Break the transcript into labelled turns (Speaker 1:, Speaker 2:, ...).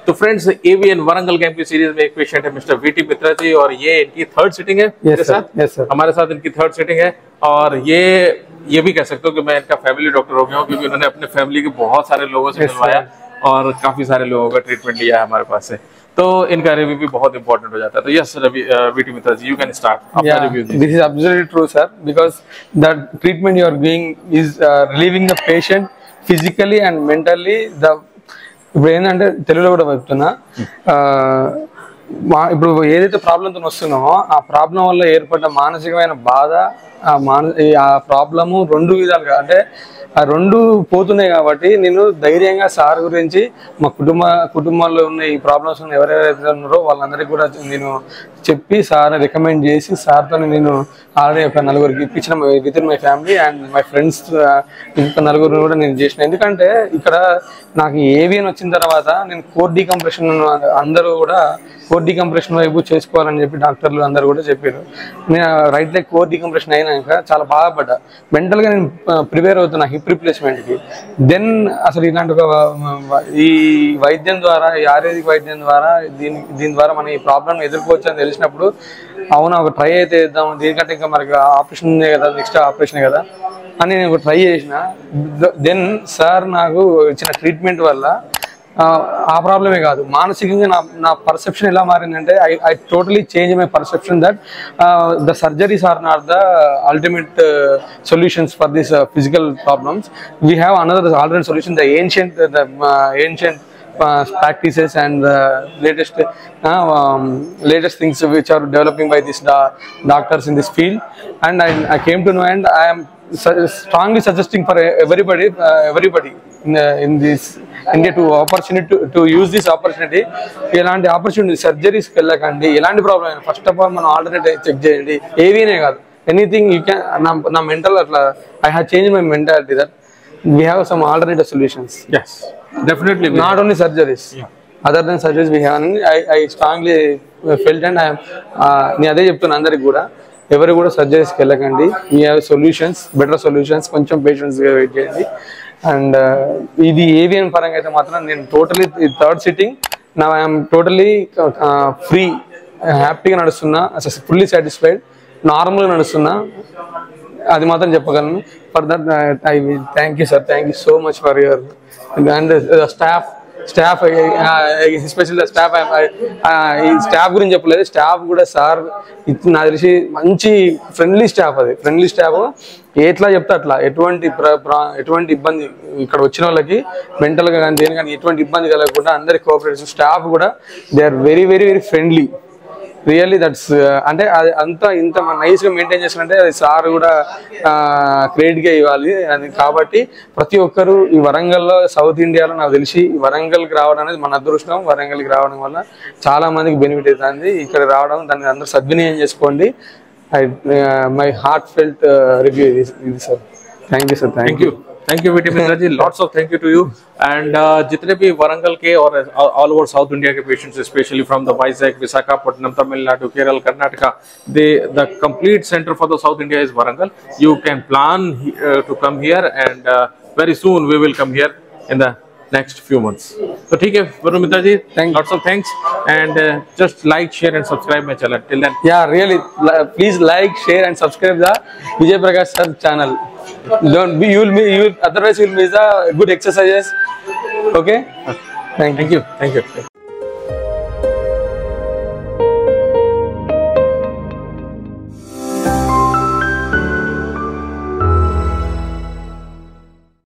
Speaker 1: तो friends AVN Warangal camp की series में एक पेशेंट है मिस्टर वीटी मित्रा जी, और ये इनकी थर्ड सिटिंग है मेरे साथ।
Speaker 2: यस सर,
Speaker 1: हमारे साथ इनकी थर्ड सिटिंग है। और ये भी कह सकते हो कि मैं इनका फैमिली डॉक्टर हो गया हूँ, क्योंकि उन्होंने अपने फैमिली के बहुत सारे लोगों से मिलवाया और काफी सारे लोगों का ट्रीटमेंट लिया है हमारे पास से, तो इनका रिव्यू भी बहुत इंपॉर्टेंट हो जाता है। तो yes VT Mitra ji, you can start अपना review.
Speaker 2: This is absolutely true sir, because the treatment you are giving is relieving the patient physically and mentally. ఇప్పుడు ఏంటంటే తెలుగులో కూడా చెప్తున్నా, ఇప్పుడు ఏదైతే ప్రాబ్లంతో వస్తున్నామో ఆ ప్రాబ్లం వల్ల ఏర్పడ్డ మానసికమైన బాధ, ఆ ప్రాబ్లము రెండు విధాలుగా అంటే ఆ రెండు పోతున్నాయి. కాబట్టి నేను ధైర్యంగా సార్ గురించి మా కుటుంబంలో ఉన్న ఈ ప్రాబ్లమ్స్ ఎవరెవరైతే ఉన్నారో వాళ్ళందరికీ కూడా నేను చెప్పి సార్ రికమెండ్ చేసి సార్తో నేను ఆల్రెడీ ఒక నలుగురికి ఇప్పించిన with in my family and my friends ఇంకొక నలుగురిని కూడా నేను చేసిన. ఎందుకంటే ఇక్కడ నాకు ఏవిఎన్ వచ్చిన తర్వాత నేను కోర్ డీకంప్రెషన్, అందరూ కూడా కోర్ డీకంప్రెషన్ వైపు చేసుకోవాలని చెప్పి డాక్టర్లు అందరూ కూడా చెప్పారు. నేను రైట్ లెగ్ కోర్ డీకంప్రెషన్ అయినాక చాలా బాధపడ్డా. మెంటల్గా నేను ప్రిపేర్ అవుతున్నా హిప్ రిప్లేస్మెంట్కి. దెన్ అసలు ఇలాంటి ఒక ఈ వైద్యం ద్వారా, ఈ ఆయుర్వేదిక్ వైద్యం ద్వారా దీని ద్వారా మనం ఈ ప్రాబ్లమ్ ఎదుర్కోవచ్చు అని తెలిసినప్పుడు, అవునా ఒక ట్రై అయితే ఇద్దాం, దీనికంటే ఇంకా మనకి ఆపరేషన్ ఉంది కదా, నెక్స్ట్ ఆపరేషన్ కదా అని నేను ఒక ట్రై చేసిన. దెన్ సార్ నాకు ఇచ్చిన ట్రీట్మెంట్ వల్ల ఆ ప్రాబ్లమే కాదు, మానసికంగా నా పర్సెప్షన్ ఎలా మారిందంటే I totally change my perception that the surgeries are not the ultimate solutions for this physical problems. We have another alternate solution, the ancient practices and latest things which are developing by these doctors in this field. And I came to know, and I am strongly suggesting for everybody in this India to use this opportunity. ఎలాంటి opportunity సర్జరీస్కి వెళ్ళకండి, ఎలాంటి problem అయినా first of all మనం alternate check చేయండి. ఏవీనే కాదు, anything you can. నా mental అట్లా I have change my mentality that we have some alternative solutions.
Speaker 1: Yes, definitely.
Speaker 2: Not only surgeries, other than surgeries we have. I strongly felt, and I am నేను అదే చెప్తున్నా అందరికి కూడా, ఎవరు కూడా సర్జరీస్కి వెళ్ళకండి. we have solutions, better solutions. కొంచెం పేషెన్స్గా wait చేయండి. అండ్ ఇది ఏవిఎన్ పరంగా అయితే మాత్రం నేను టోటలీ థర్డ్ సిట్టింగ్ నా ఐఎమ్ టోటలీ ఫ్రీ, హ్యాపీగా నడుస్తున్నా, ఫుల్లీ సాటిస్ఫైడ్, నార్మల్గా నడుస్తున్నా, అది మాత్రం చెప్పగలను. For that I thank you sir, thank you so much for your and staff especially staff. ఈ స్టాఫ్ గురించి చెప్పలేదు, స్టాఫ్ కూడా సార్ నాకు తెలిసి మంచి ఫ్రెండ్లీ స్టాఫ్. అది ఫ్రెండ్లీ స్టాఫ్, ఎట్లా చెప్తే అట్లా, ఎటువంటి ఇబ్బంది ఇక్కడ వచ్చిన వాళ్ళకి మెంటల్గా కానీ దేని కానీ ఎటువంటి ఇబ్బంది కలగకుండా అందరికి కోఆపరేటివ్ స్టాఫ్ కూడా they are very very very friendly. Really that's అంటే అది అంతా ఇంత నైస్గా మెయింటైన్ చేసుకుంటే అది సార్ కూడా క్రెడిట్గా ఇవ్వాలి. అది కాబట్టి ప్రతి ఒక్కరు ఈ వరంగల్లో, సౌత్ ఇండియాలో నాకు తెలిసి ఈ వరంగల్కి రావడం అనేది మన అదృష్టం. వరంగల్కి రావడం వల్ల చాలా మందికి బెనిఫిట్ అవుతుంది. ఇక్కడ రావడం, దాన్ని అందరూ సద్వినియోగం చేసుకోండి. మై హార్ట్ ఫెల్ట్ రివ్యూ ఇది sir. Thank you sir, thank you.
Speaker 1: Thank you VT Mitra ji, lots of thank you to you. And जितने भी वरंगल के और all over South India के patients, especially from the Vizag, Visakhapatnam, Tamil Nadu, Kerala, Karnataka, the complete center for the South India is Warangal. You can plan to come here, and very soon we will come here in the next few months. So ठीक है वरुण मित्रा ji, lots of thanks, and just like, share and subscribe my channel. Till then,
Speaker 2: yeah, really, please like, share and subscribe the Vijay Prakash sir channel. Don't be, you will otherwise you will miss the good exercises. Okay, thank you.